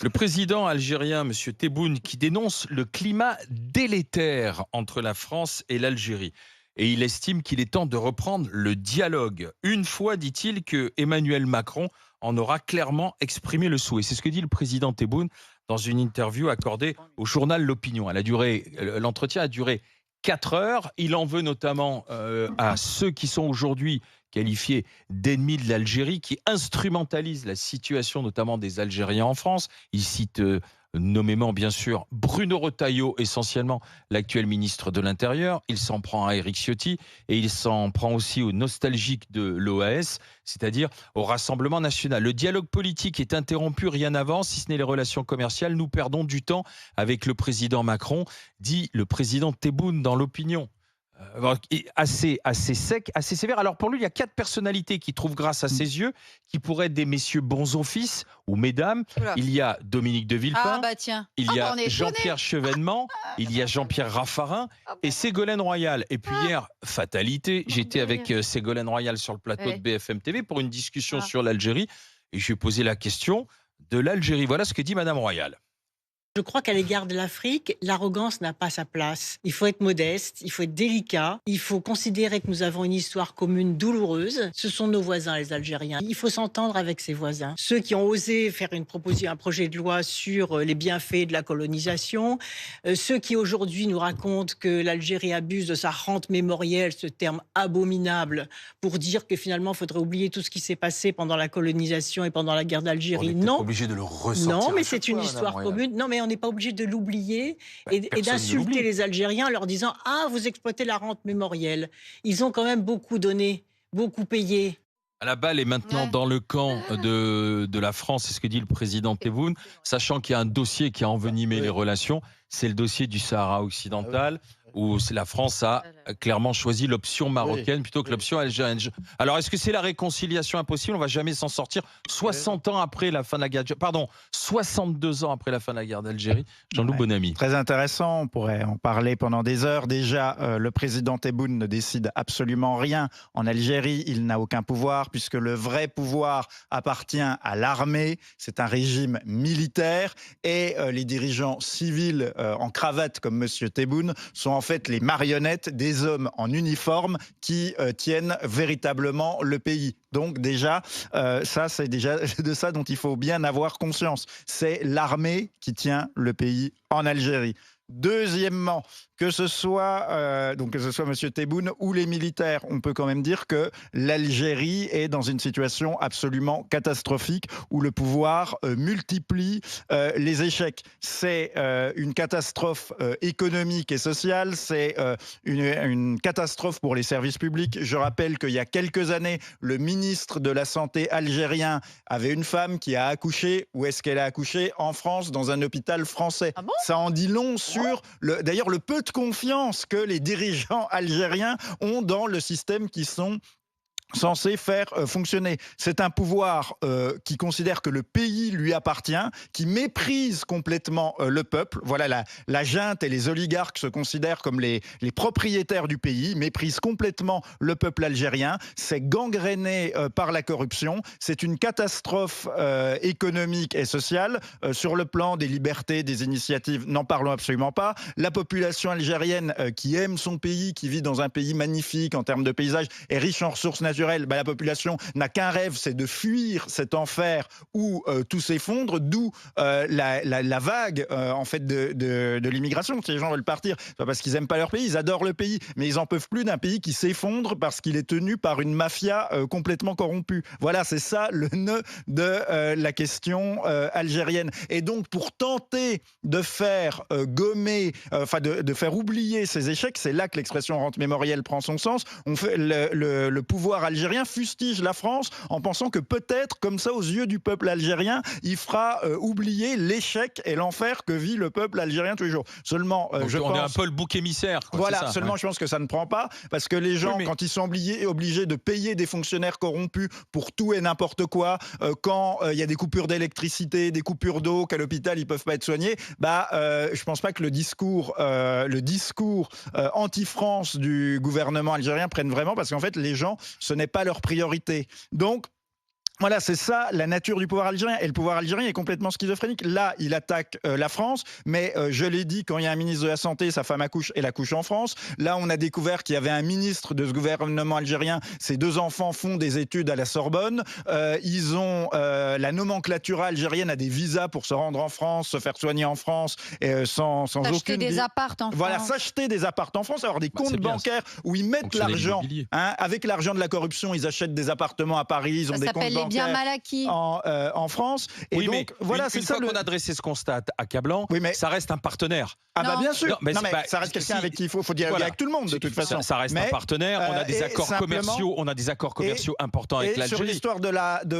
Le président algérien, M. Tebboune, qui dénonce le climat délétère entre la France et l'Algérie. Et il estime qu'il est temps de reprendre le dialogue. Une fois, dit-il, que Emmanuel Macron en aura clairement exprimé le souhait. C'est ce que dit le président Tebboune dans une interview accordée au journal L'Opinion. L'entretien a duré 4 heures. Il en veut notamment à ceux qui sont aujourd'hui qualifiés d'ennemis de l'Algérie, qui instrumentalisent la situation notamment des Algériens en France. Il cite nommément, bien sûr, Bruno Retailleau, essentiellement l'actuel ministre de l'Intérieur. Il s'en prend à Éric Ciotti et il s'en prend aussi aux nostalgiques de l'OAS, c'est-à-dire au Rassemblement national. Le dialogue politique est interrompu, rien n'avance, si ce n'est les relations commerciales. Nous perdons du temps avec le président Macron, dit le président Tebboune dans l'Opinion. Assez sec, assez sévère. Alors pour lui, il y a 4 personnalités qui trouvent grâce à ses yeux, qui pourraient être des messieurs bons offices ou mesdames. Oula. Il y a Dominique de Ah Villepin, bah tiens. il Ah y bah a on est étonnés. Jean-Pierre Chevènement, il y a Jean-Pierre Raffarin Ah et bon. Ségolène Royal. Et puis hier, fatalité, j'étais avec délire. Ségolène Royal sur le plateau Ouais. de BFM TV pour une discussion Ah. sur l'Algérie et je lui ai posé la question de l'Algérie. Voilà ce que dit Madame Royal. Je crois qu'à l'égard de l'Afrique, l'arrogance n'a pas sa place. Il faut être modeste, il faut être délicat, il faut considérer que nous avons une histoire commune douloureuse. Ce sont nos voisins, les Algériens. Il faut s'entendre avec ses voisins. Ceux qui ont osé faire une proposition, un projet de loi sur les bienfaits de la colonisation, ceux qui aujourd'hui nous racontent que l'Algérie abuse de sa rente mémorielle, ce terme abominable, pour dire que finalement, il faudrait oublier tout ce qui s'est passé pendant la colonisation et pendant la guerre d'Algérie. Non, obligé de le ressortir. non, mais c'est une histoire commune. Non, mais on n'est pas obligé de l'oublier et personne ne d'insulter l'oublie. les Algériens en leur disant « Ah, vous exploitez la rente mémorielle ». Ils ont quand même beaucoup donné, beaucoup payé. La balle est maintenant Ouais. dans le camp de la France, c'est ce que dit le président Tebboune, sachant qu'il y a un dossier qui a envenimé les relations, c'est le dossier du Sahara occidental, où la France a clairement choisi l'option marocaine plutôt que l'option algérienne. Alors, est-ce que c'est la réconciliation impossible? On ne va jamais s'en sortir. 60 ans après la fin de la guerre, 62 ans après la fin de la guerre d'Algérie. Jean-Loup Bonamy. Très intéressant, on pourrait en parler pendant des heures. Déjà, le président Tebboune ne décide absolument rien en Algérie. Il n'a aucun pouvoir puisque le vrai pouvoir appartient à l'armée. C'est un régime militaire et les dirigeants civils en cravate comme M. Tebboune sont en fait les marionnettes des hommes en uniforme qui tiennent véritablement le pays. Donc déjà, ça c'est déjà de ça dont il faut bien avoir conscience. C'est l'armée qui tient le pays en Algérie. Deuxièmement, que ce soit M. Tebboune ou les militaires, on peut quand même dire que l'Algérie est dans une situation absolument catastrophique où le pouvoir multiplie les échecs. C'est une catastrophe économique et sociale, c'est une catastrophe pour les services publics. Je rappelle qu'il y a quelques années, le ministre de la Santé algérien avait une femme qui a accouché. Où est-ce qu'elle a accouché? En France, dans un hôpital français. Ah bon? Ça en dit long sur d'ailleurs le peu de confiance que les dirigeants algériens ont dans le système qui sont censé faire fonctionner. C'est un pouvoir qui considère que le pays lui appartient, qui méprise complètement le peuple. Voilà, la junte et les oligarques se considèrent comme les propriétaires du pays, méprisent complètement le peuple algérien. C'est gangréné par la corruption. C'est une catastrophe économique et sociale. Sur le plan des libertés, des initiatives, n'en parlons absolument pas. La population algérienne qui aime son pays, qui vit dans un pays magnifique en termes de paysage, est riche en ressources naturelles, la population n'a qu'un rêve, c'est de fuir cet enfer où tout s'effondre, d'où la vague en fait de l'immigration. Si les gens veulent partir, c'est pas parce qu'ils aiment pas leur pays, ils adorent le pays, mais ils en peuvent plus d'un pays qui s'effondre parce qu'il est tenu par une mafia complètement corrompue. Voilà, c'est ça le nœud de la question algérienne. Et donc, pour tenter de faire gommer, de faire oublier ces échecs, c'est là que l'expression rente mémorielle prend son sens. On fait le pouvoir algérien fustige la France en pensant que peut-être, comme ça, aux yeux du peuple algérien, il fera oublier l'échec et l'enfer que vit le peuple algérien tous les jours. Seulement, Donc, on est un peu le bouc émissaire. Voilà, ça, seulement je pense que ça ne prend pas, parce que les gens, quand ils sont obligés de payer des fonctionnaires corrompus pour tout et n'importe quoi, quand il y a des coupures d'électricité, des coupures d'eau, qu'à l'hôpital ils peuvent pas être soignés, je pense pas que le discours anti-France du gouvernement algérien prenne vraiment, parce qu'en fait les gens, ce n'est pas leur priorité. Donc, Voilà, c'est ça la nature du pouvoir algérien. Et le pouvoir algérien est complètement schizophrénique. Là, il attaque la France, mais je l'ai dit, quand il y a un ministre de la Santé, sa femme accouche, elle accouche en France. Là, on a découvert qu'il y avait un ministre de ce gouvernement algérien. Ses 2 enfants font des études à la Sorbonne. Ils ont la nomenclature algérienne a des visas pour se rendre en France, se faire soigner en France, sans S'acheter aucune... des appartes en Voilà, France. s'acheter des appartes en France, avoir des comptes c'est bien, bancaires où ils mettent Fonctionner l'argent. l'immobilier. Avec l'argent de la corruption, ils achètent des appartements à Paris, ils ont Ça des comptes s'appelle les biens bancaires mal acquis. en France. Et Oui, mais donc, voilà, c'est une ça fois qu'on a dressé ce constat accablant, Oui, mais- ça reste un partenaire. Ah bah Non. bien sûr. Non, mais Non, c'est mais pas- ça reste quelqu'un si- avec qui il faut dialoguer Voilà. avec tout le monde de toute façon. Ça reste un Mais, partenaire. On a des et accords simplement- commerciaux. On a des accords commerciaux importants avec Et sur l'Algérie. l'histoire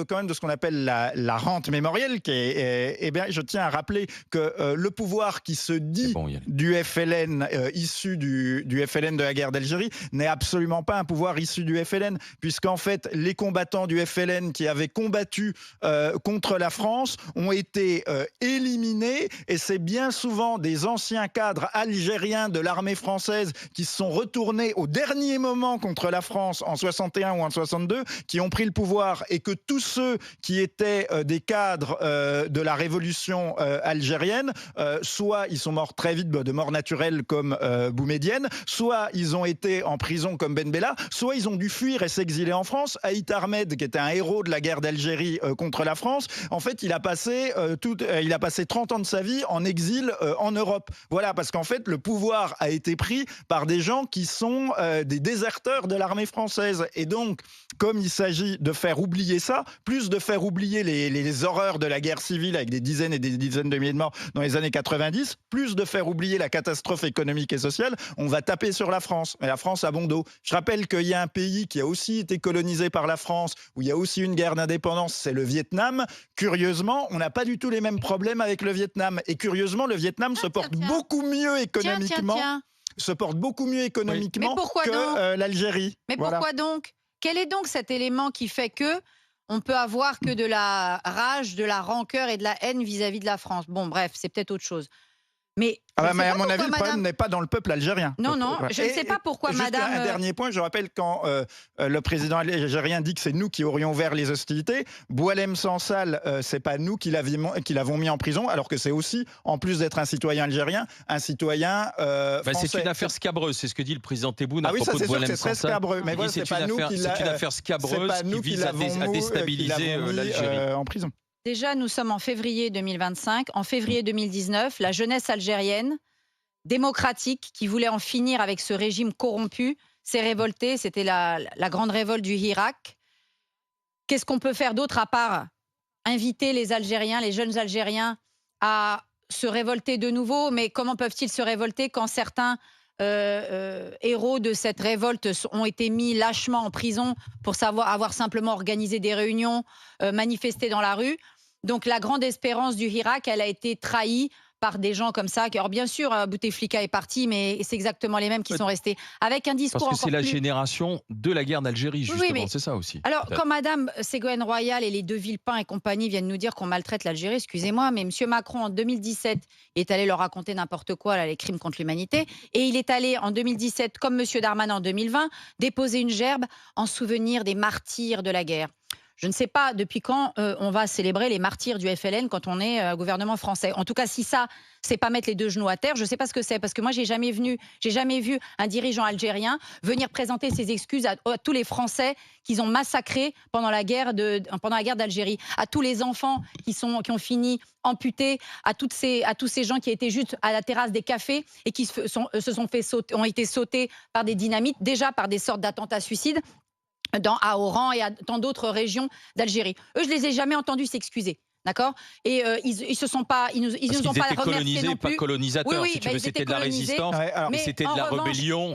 quand même de ce qu'on appelle la rente mémorielle, eh bien, je tiens à rappeler que le pouvoir qui se dit bon, Yannick. du FLN, issu du FLN de la guerre d'Algérie, n'est absolument pas un pouvoir issu du FLN, puisqu'en fait, les combattants du FLN qui avaient combattu contre la France ont été éliminés, et c'est bien souvent des anciens cadres algériens de l'armée française qui se sont retournés au dernier moment contre la France en 61 ou en 62, qui ont pris le pouvoir, et que tous ceux qui étaient des cadres de la révolution algérienne, soit ils sont morts très vite de mort naturelle comme Boumedienne, soit ils ont été en prison comme Ben Bella, soit ils ont dû fuir et s'exiler en France. Haït Ahmed, qui était un héros de la guerre d'Algérie contre la France, en fait, il a passé 30 ans de sa vie en exil en Europe. Voilà, parce qu'en fait, le pouvoir a été pris par des gens qui sont des déserteurs de l'armée française. Et donc, comme il s'agit de faire oublier ça, plus de faire oublier les horreurs de la guerre civile avec des dizaines et des dizaines de milliers de morts dans les années 90, plus de faire oublier la catastrophe économique et sociale, on va taper sur la France. Mais la France a bon dos. Je rappelle qu'il y a un pays qui a aussi été colonisé par la France, où il y a aussi une guerre d'indépendance, c'est le Vietnam. Curieusement, on n'a pas du tout les mêmes problèmes avec le Vietnam. Et curieusement, le Vietnam se porte tiens. beaucoup mieux économiquement. Tiens. Se porte beaucoup mieux économiquement Mais pourquoi donc que l'Algérie. Mais Voilà. pourquoi donc? Quel est donc cet élément qui fait que on peut avoir que de la rage, de la rancœur et de la haine vis-à-vis de la France? Bon, bref, c'est peut-être autre chose. Mais, Mais à mon avis, le madame... problème n'est pas dans le peuple algérien. Non, non, je ne sais pas pourquoi, juste madame... un dernier point, je rappelle quand le président algérien dit que c'est nous qui aurions ouvert les hostilités, Boualem Sansal, c'est pas nous qui l'avons mis en prison, alors que c'est aussi, en plus d'être un citoyen algérien, un citoyen français. C'est une affaire scabreuse, c'est ce que dit le président Tebboune à Ah oui, ça propos c'est de sûr que Boualem c'est très Sansal. scabreux. Mais Il voilà, dit c'est pas nous qui c'est une affaire scabreuse qui vise à déstabiliser l'Algérie. En prison. Déjà, nous sommes en février 2025. En février 2019, la jeunesse algérienne démocratique qui voulait en finir avec ce régime corrompu s'est révoltée. C'était la grande révolte du Hirak. Qu'est-ce qu'on peut faire d'autre à part inviter les Algériens, les jeunes Algériens à se révolter de nouveau? Mais comment peuvent-ils se révolter quand certains héros de cette révolte ont été mis lâchement en prison pour avoir simplement organisé des réunions, manifesté dans la rue? Donc la grande espérance du Hirak, elle a été trahie par des gens comme ça. Alors bien sûr, Bouteflika est parti, mais c'est exactement les mêmes qui sont restés. Avec un discours Parce que c'est la plus... génération de la guerre d'Algérie, justement. Oui, mais... c'est ça aussi. Alors, quand Madame Ségolène Royal et les deux Villepin et compagnie viennent nous dire qu'on maltraite l'Algérie, excusez-moi, mais Monsieur Macron, en 2017, est allé leur raconter n'importe quoi, là, les crimes contre l'humanité, et il est allé, en 2017, comme Monsieur Darmanin en 2020, déposer une gerbe en souvenir des martyrs de la guerre. Je ne sais pas depuis quand on va célébrer les martyrs du FLN quand on est gouvernement français. En tout cas, si ça, c'est pas mettre les deux genoux à terre, je ne sais pas ce que c'est. Parce que moi, j'ai jamais vu un dirigeant algérien venir présenter ses excuses à tous les Français qu'ils ont massacrés pendant la guerre d'Algérie, à tous les enfants qui ont fini amputés, à tous ces gens qui étaient juste à la terrasse des cafés et qui ont été sautés par des dynamites, déjà par des sortes d'attentats suicides. À Oran et à tant d'autres régions d'Algérie. Eux, je les ai jamais entendus s'excuser. D'accord? Et ils se sont pas, ils nous ont pas remerciés non plus. Pas colonisateurs, oui, si tu veux, c'était de la résistance, mais c'était de la rébellion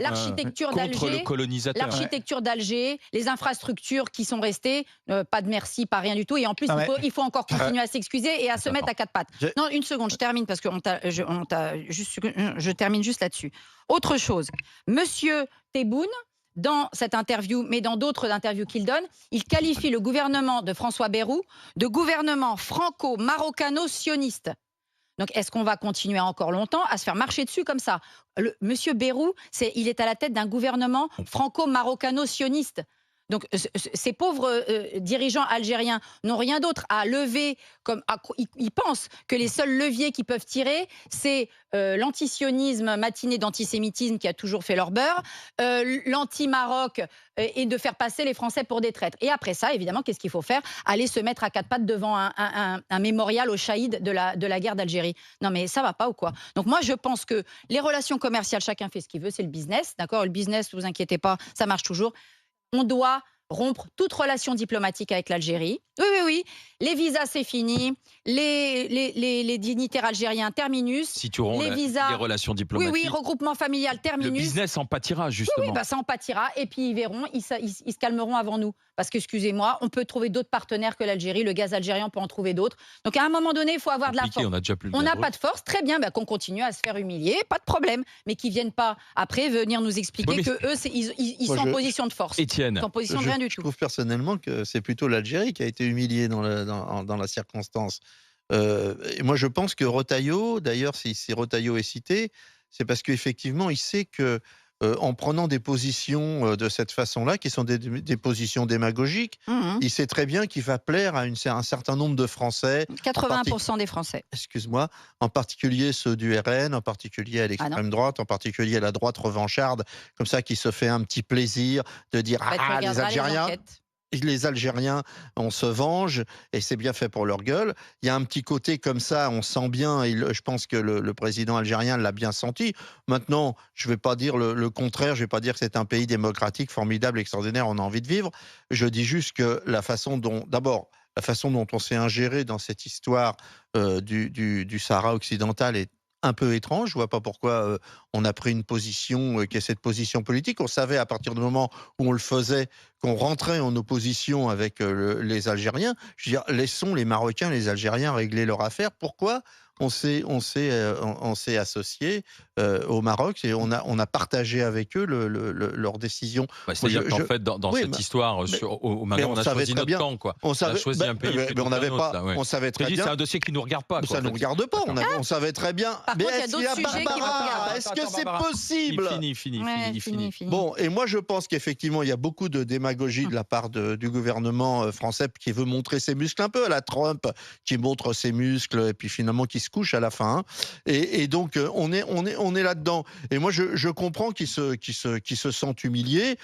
contre le colonisateur. L'architecture d'Alger, les infrastructures qui sont restées, pas de merci, pas rien du tout. Et en plus, il faut encore continuer à s'excuser et à se mettre à quatre pattes. Non, une seconde, je termine parce que je termine juste là-dessus. Autre chose, Monsieur Tebboune, dans cette interview, mais dans d'autres interviews qu'il donne, il qualifie le gouvernement de François Bayrou de gouvernement franco-maroccano-sioniste. Donc, est-ce qu'on va continuer encore longtemps à se faire marcher dessus comme ça? Monsieur Bayrou, il est à la tête d'un gouvernement franco-maroccano-sioniste. Donc, ces pauvres dirigeants algériens n'ont rien d'autre à lever. Ils pensent que les seuls leviers qu'ils peuvent tirer, c'est l'antisionisme matiné d'antisémitisme qui a toujours fait leur beurre, l'anti-Maroc et de faire passer les Français pour des traîtres. Et après ça, évidemment, qu'est-ce qu'il faut faire? Aller se mettre à quatre pattes devant un mémorial aux shahids de la guerre d'Algérie. Non, mais ça va pas ou quoi? Donc moi, je pense que les relations commerciales, chacun fait ce qu'il veut, c'est le business, d'accord? Le business, ne vous inquiétez pas, ça marche toujours. On doit rompre toute relation diplomatique avec l'Algérie. Oui, oui, oui. Les visas, c'est fini. Les dignitaires algériens, terminus. Si tu romps les visas, les relations oui, diplomatiques, oui, regroupement familial, le terminus. business en pâtira, Oui, justement. bah ça en pâtira. Et puis ils verront, ils se calmeront avant nous. Parce que, excusez-moi, on peut trouver d'autres partenaires que l'Algérie. Le gaz algérien, on peut en trouver d'autres. Donc à un moment donné, il faut avoir de la force. On a déjà plus le On gaz n'a russe. pas de force, très bien, qu'on continue à se faire humilier, pas de problème. Mais qu'ils ne viennent pas après venir nous expliquer Oui, mais que eux, ils sont en position de force. Étienne, Ils sont en position de rien du Je tout. trouve personnellement que c'est plutôt l'Algérie qui a été humiliée dans la circonstance. Et moi, je pense que Retailleau, d'ailleurs, si Retailleau est cité, c'est parce qu'effectivement, il sait que en prenant des positions de cette façon-là, qui sont des positions démagogiques, il sait très bien qu'il va plaire à un certain nombre de Français. 80% des Français. Excuse-moi, en particulier ceux du RN, en particulier à l'extrême droite, en particulier à la droite revancharde, comme ça, qui se fait un petit plaisir de dire Bah, tu ah les regarderas Algériens. enquêtes. Les Algériens, on se venge et c'est bien fait pour leur gueule. Il y a un petit côté comme ça, on sent bien, et je pense que le président algérien l'a bien senti. Maintenant, je ne vais pas dire le contraire, je ne vais pas dire que c'est un pays démocratique, formidable, extraordinaire, on a envie de vivre. Je dis juste que d'abord, la façon dont on s'est ingéré dans cette histoire du Sahara occidental est un peu étrange. Je ne vois pas pourquoi on a pris une position qui est cette position politique. On savait à partir du moment où on le faisait qu'on rentrait en opposition avec les Algériens. Je veux dire, laissons les Marocains, les Algériens régler leur affaire. Pourquoi on s'est associé au Maroc et on a partagé avec eux leurs décisions. C'est-à-dire qu'en fait, dans cette histoire, au Maroc, on a choisi notre camp, quoi. On a choisi un pays plutôt qu'un autre, là, ouais. On savait très bien. C'est un dossier qui ne nous regarde pas. Ça ne nous regarde pas. On savait très bien. Par contre, il y a d'autres sujets qui vous regardent. Est-ce que c'est possible? Fini. Bon, et moi je pense qu'effectivement il y a beaucoup de démagogie de la part du gouvernement français qui veut montrer ses muscles un peu à la Trump, qui montre ses muscles et puis finalement qui se couche à la fin. Hein. Et donc on est là-dedans. Et moi je comprends qu'ils se sentent humiliés.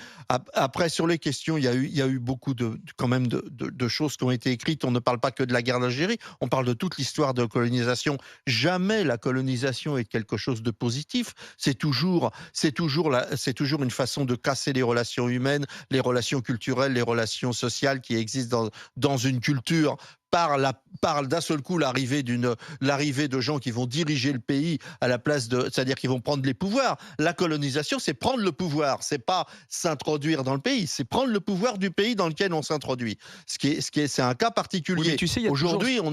Après sur les questions, il y a eu beaucoup quand même de choses qui ont été écrites. On ne parle pas que de la guerre d'Algérie, on parle de toute l'histoire de colonisation. Jamais la colonisation est quelque chose de positif. C'est toujours une façon de casser les relations humaines, les relations culturelles, les relations sociales qui existent dans une culture. Par d'un seul coup l'arrivée de gens qui vont diriger le pays à la place c'est-à-dire qu'ils vont prendre les pouvoirs. La colonisation, c'est prendre le pouvoir, c'est pas s'introduire dans le pays, c'est prendre le pouvoir du pays dans lequel on s'introduit. C'est un cas particulier. Oui, aujourd'hui, tout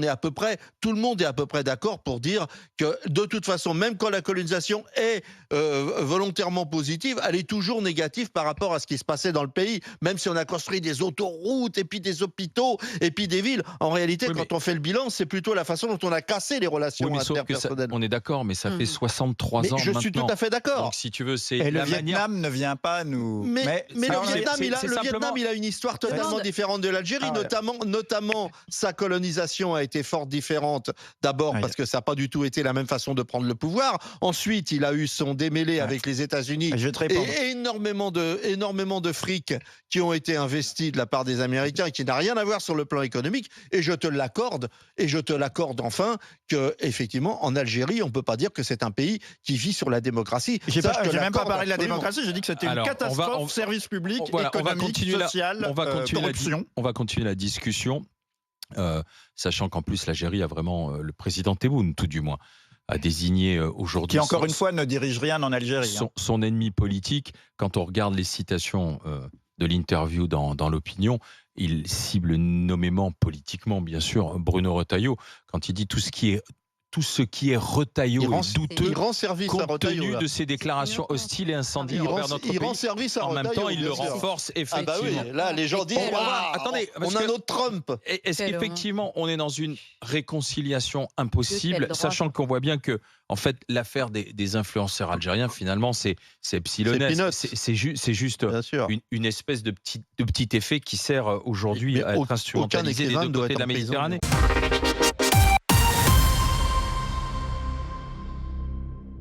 le monde est à peu près d'accord pour dire que de toute façon, même quand la colonisation est volontairement positive, elle est toujours négative par rapport à ce qui se passait dans le pays. Même si on a construit des autoroutes et puis des hôpitaux et puis des villes, en réalité, quand on fait le bilan, c'est plutôt la façon dont on a cassé les relations interpersonnelles. On est d'accord, mais ça fait 63 ans je suis tout à fait d'accord. Donc, si tu veux, c'est et le Vietnam ne vient pas nous. Mais le Vietnam, il a une histoire totalement différente de l'Algérie, notamment sa colonisation a été fort différente. D'abord parce que ça n'a pas du tout été la même façon de prendre le pouvoir. Ensuite, il a eu son démêlé avec les États-Unis et énormément de fric qui ont été investis de la part des Américains, qui n'a rien à voir sur le plan économique. Et je te l'accorde enfin que effectivement en Algérie on peut pas dire que c'est un pays qui vit sur la démocratie. J'ai même pas parlé de la démocratie, j'ai dit que c'était une catastrophe, service public, économique, social, corruption. On va continuer la discussion, sachant qu'en plus l'Algérie a vraiment le président Tebboune, tout du moins, a désigné aujourd'hui. Qui encore une fois ne dirige rien en Algérie. Son ennemi politique. Quand on regarde les citations de l'interview dans l'opinion, il cible nommément politiquement, bien sûr, Bruno Retailleau, quand il dit tout ce tout ce qui est Retailleau et douteux, il rend service à compte Retailleau. tenu là. de ses déclarations hostiles et incendiaires envers notre Il rend pays. service à En même temps, Retailleau, il le bien sûr. renforce Ah effectivement. bah oui, là les gens disent Quelle waouh, Attendez, parce on a que- notre Trump. Est-ce Quelle qu'effectivement, on est dans une réconciliation De impossible, quel droit? sachant qu'on voit bien que, en fait, l'affaire des influenceurs algériens, finalement, c'est epsilonesque. peanuts. C'est juste Bien sûr. une espèce de petit effet qui sert aujourd'hui Mais à être aucun instrumentalisé des écrivain deux ne doit côtés de être la en prison. Méditerranée.